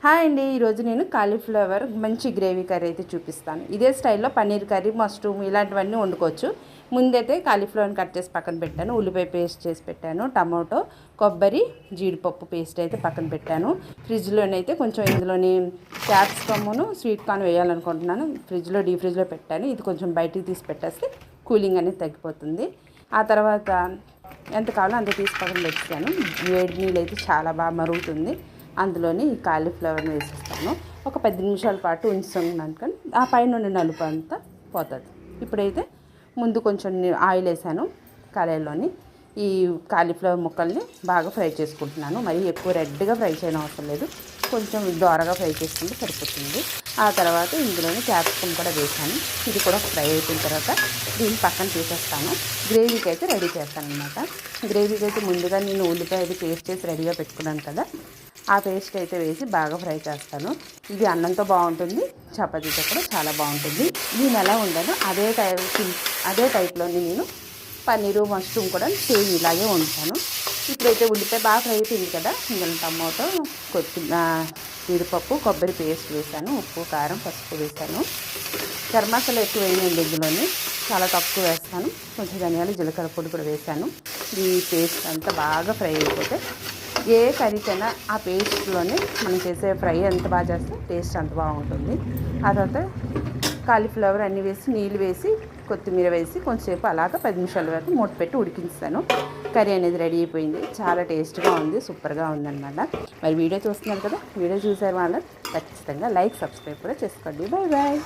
Hi అండి, ఈరోజు నేను కాలీఫ్లవర్ మంచి గ్రేవీ కర్రీ అయితే చూపిస్తాను. ఇదే స్టైల్లో పన్నీర్ కర్రీ, మష్రూమ్ ఇలాంటివన్నీ వండుకోవచ్చు. ముందైతే కాలీఫ్లవర్ని కట్ చేసి పక్కన పెట్టాను. ఉల్లిపాయ పేస్ట్ చేసి పెట్టాను. టమాటో, కొబ్బరి, జీడిపప్పు పేస్ట్ అయితే పక్కన పెట్టాను. ఫ్రిడ్జ్లోనైతే కొంచెం ఇందులోని క్యాప్సికమ్ను స్వీట్ కార్న్ వేయాలనుకుంటున్నాను. డీప్ ఫ్రిడ్జ్లో పెట్టాను. ఇది కొంచెం బయటికి తీసి పెట్టేస్తే కూలింగ్ అనేది తగ్గిపోతుంది. ఆ తర్వాత ఎంత కావాలో అంత తీసి పక్కన పెట్టాను. వేడి నీళ్ళు అయితే చాలా బాగా మరుగుతుంది. అందులోని ఈ కాలీఫ్లవర్ని వేసేస్తాను. ఒక 10 నిమిషాల పాటు ఉంచుతున్నాను, కానీ ఆ పైన ఉండే నలుపు అంతా పోతుంది. ఇప్పుడైతే ముందు కొంచెం ఆయిల్ వేసాను కళాయిలోని. ఈ కాలీఫ్లవర్ ముక్కల్ని బాగా ఫ్రై చేసుకుంటున్నాను. మరి ఎక్కువ రెడ్గా ఫ్రై చేయడం అవసరం లేదు, కొంచెం దోరగా ఫ్రై చేసుకుంటే సరిపోతుంది. ఆ తర్వాత ఇందులోని క్యాప్సికమ్ కూడా వేసాను. ఇది కూడా ఫ్రై అయిపోయిన తర్వాత దీన్ని పక్కన తీసేస్తాను. గ్రేవీకి అయితే రెడీ చేస్తాను అనమాట. గ్రేవీకి అయితే ముందుగా నేను ఉల్లిపాయ పేస్ట్ చేసి రెడీగా పెట్టుకున్నాను కదా, ఆ పేస్ట్ అయితే వేసి బాగా ఫ్రై చేస్తాను. ఇది అన్నంతో బాగుంటుంది, చపాతీతో కూడా చాలా బాగుంటుంది. నేను ఎలా ఉండానో అదే టైప్లోని నేను పన్నీరు, మష్రూమ్ కూడా సేమ్ ఇలాగే వండుతాను. ఇప్పుడైతే ఉల్లిపాయ బాగా ఫ్రై అయిపోయింది కదా, ఇందులో టమాటో, జీడిపప్పు, కొబ్బరి పేస్ట్ వేసాను. ఉప్పు, కారం, పసుపు వేసాను. గరం మసాలా ఎక్కువ వేయండి, ఇందులోని చాలా తక్కువ వేస్తాను. కొంచెం ధనియాలు, జీలకర్ర పొడి కూడా వేసాను. ఈ పేస్ట్ అంతా బాగా ఫ్రై అయిపోతే ఏ కర్రీకైనా ఆ పేస్ట్లోనే మనం చేసే ఫ్రై ఎంత బాగా చేస్తే టేస్ట్ అంత బాగుంటుంది. ఆ తర్వాత కాలీఫ్లవర్ అన్నీ వేసి, నీళ్ళు వేసి, కొత్తిమీర వేసి కొంచెంసేపు అలాగా 10 నిమిషాల వరకు మూత పెట్టి ఉడికిస్తాను. కర్రీ అనేది రెడీ అయిపోయింది. చాలా టేస్ట్గా ఉంది, సూపర్గా ఉందన్నమాట. మరి వీడియో చూస్తున్నారు కదా, వీడియో చూసారు వాళ్ళు ఖచ్చితంగా లైక్, సబ్స్క్రైబ్ కూడా చేసుకోండి. Bye bye.